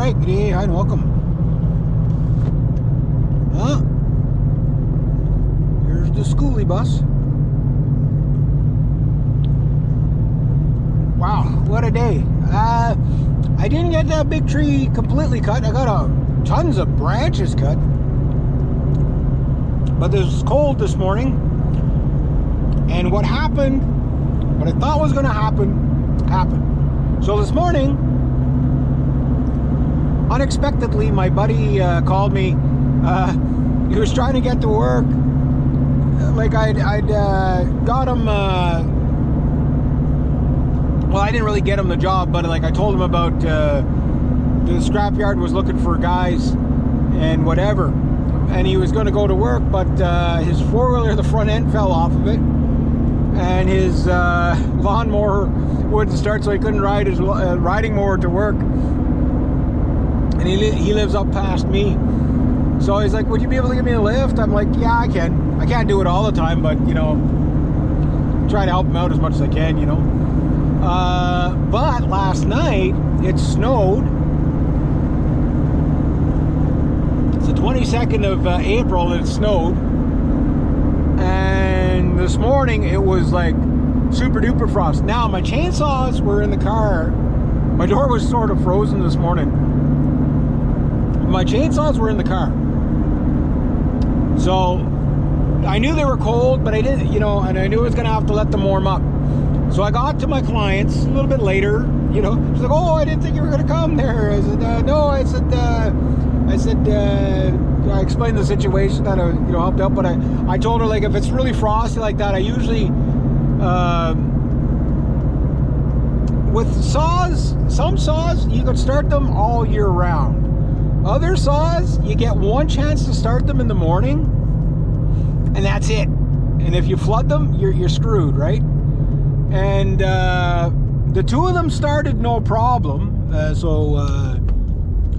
Alright, good day, hi and welcome. Here's the schoolie bus. Wow, what a day. I didn't get that big tree completely cut. I got tons of branches cut. But it was cold this morning. And what happened, what I thought was going to happen, happened. So this morning, unexpectedly, my buddy called me. He was trying to get to work. Like I'd got him. Well, I didn't really get him the job, but like I told him about the scrapyard was looking for guys and whatever, and he was going to go to work, but his four-wheeler, the front end fell off of it, and his lawnmower wouldn't start, so he couldn't ride his riding mower to work. And he lives up past me, so he's like, would you be able to give me a lift? I'm like, yeah, I can. I can't do it all the time, but you know, try to help him out as much as I can, you know. But last night it snowed. It's the 22nd of April and it snowed, and this morning it was like super duper frost. Now my chainsaws were in the car. My door was sort of frozen this morning. My chainsaws were in the car, so I knew they were cold, but I didn't, you know, and I knew I was gonna have to let them warm up. So I got to my clients a little bit later, you know. She's like, oh, I didn't think you were gonna come there. I said, no, I explained the situation that I, you know, helped out, but I told her, like, if it's really frosty like that, I usually, with saws, some saws, you can start them all year round. Other saws, you get one chance to start them in the morning, and that's it. And if you flood them, you're screwed, right? And the two of them started no problem.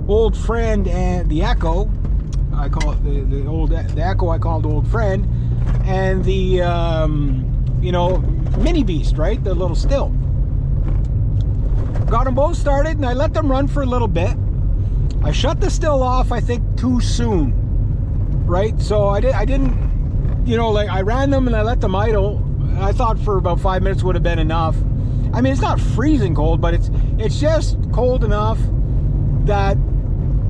Old friend and the Echo, I call it the Echo. I called old friend, and the you know, mini beast, right? The little still. Got them both started, and I let them run for a little bit. I shut the still off, I think, too soon, right? So I didn't, you know, like I ran them and I let them idle. I thought for about 5 minutes would have been enough. I mean, it's not freezing cold, but it's just cold enough that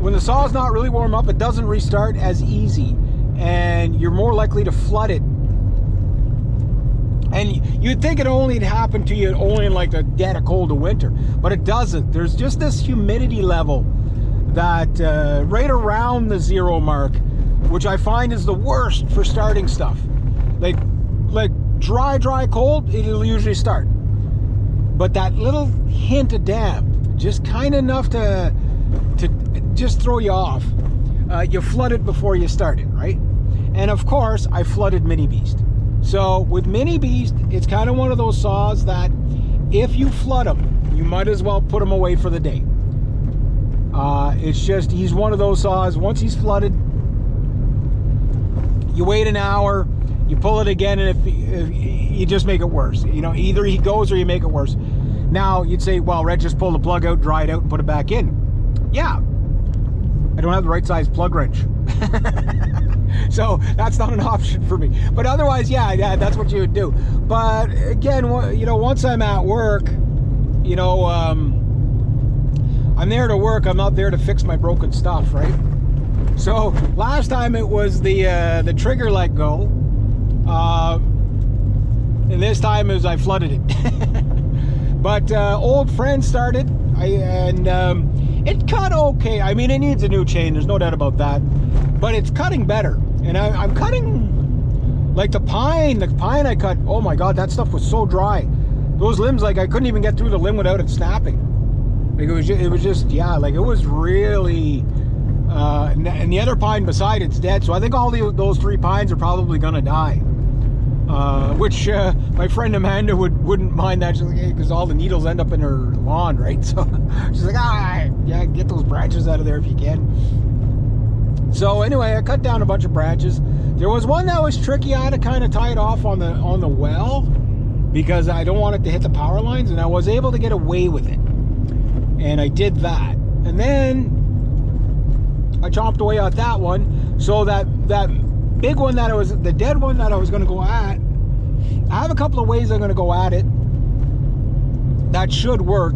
when the saw's not really warm up, it doesn't restart as easy, and you're more likely to flood it. And you'd think it only happened to you only in like the dead of cold of winter, but it doesn't. There's just this humidity level that right around the 0 mark, which I find is the worst for starting stuff. Like dry cold, it'll usually start, but that little hint of damp, just kind of enough to just throw you off. You flood it before you start it, right? And of course I flooded Mini Beast. So with Mini Beast, it's kind of one of those saws that if you flood them, you might as well put him away for the day. It's just, he's one of those saws, once he's flooded, you wait an hour, you pull it again, and if you just make it worse. You know, either he goes or you make it worse. Now, you'd say, well, Red, just pull the plug out, dry it out, and put it back in. Yeah. I don't have the right size plug wrench. So that's not an option for me. But otherwise, yeah, that's what you would do. But again, you know, once I'm at work, you know, I'm there to work. I'm not there to fix my broken stuff, right? So last time it was the trigger let go, and this time is I flooded it. But old friend started, and it cut okay. I mean, it needs a new chain. There's no doubt about that. But it's cutting better, and I'm cutting like the pine. The pine I cut. Oh my God, that stuff was so dry. Those limbs, like I couldn't even get through the limb without it snapping. Like it was just yeah, like it was really. And the other pine beside it's dead. So I think all those 3 pines are probably gonna die. Which my friend Amanda wouldn't mind that, because all the needles end up in her lawn, right? So she's like, yeah, get those branches out of there if you can. So anyway, I cut down a bunch of branches. There was one that was tricky. I had to kind of tie it off on the well, because I don't want it to hit the power lines, and I was able to get away with it, and I did that. And then I chopped away at that one. So that big one that the dead one that I was going to go at, I have a couple of ways I'm going to go at it that should work.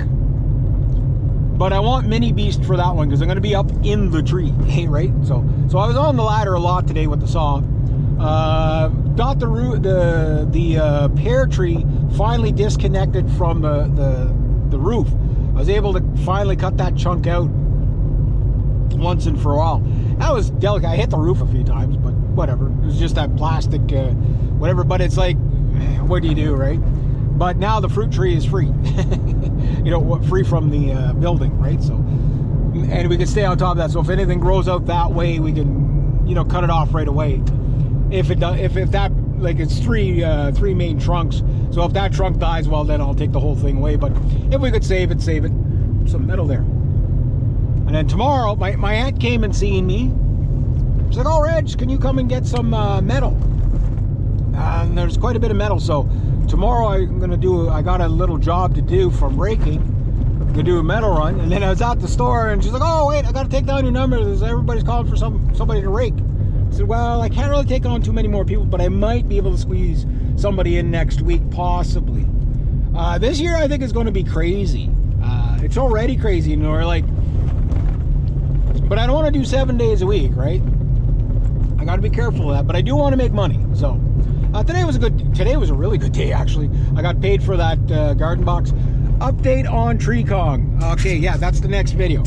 But I want mini beast for that one because I'm going to be up in the tree, right? So I was on the ladder a lot today with the saw. Got the pear tree finally disconnected from the roof. I was able to finally cut that chunk out once and for all. That was delicate. I hit the roof a few times, but whatever. It was just that plastic, whatever. But it's like, what do you do, right? But now the fruit tree is free. You know, free from the building, right? So, and we can stay on top of that. So if anything grows out that way, we can, you know, cut it off right away. If that, like, it's three main trunks. So if that trunk dies, well, then I'll take the whole thing away. But if we could save it. Some metal there. And then tomorrow, my aunt came and seen me. She's like, "Oh, Reg, can you come and get some metal?" And there's quite a bit of metal. So tomorrow I got a little job to do from raking. To do a metal run. And then I was at the store and she's like, "Oh, wait, I got to take down your numbers. Everybody's calling for somebody to rake." I said, "Well, I can't really take on too many more people, but I might be able to squeeze somebody in next week, possibly." This year I think is going to be crazy. It's already crazy, you know, we're like, but I don't want to do 7 days a week, right? I got to be careful of that, but I do want to make money. So today was a really good day, actually. I got paid for that garden box. Update on tree Kong. Okay, yeah, that's the next video.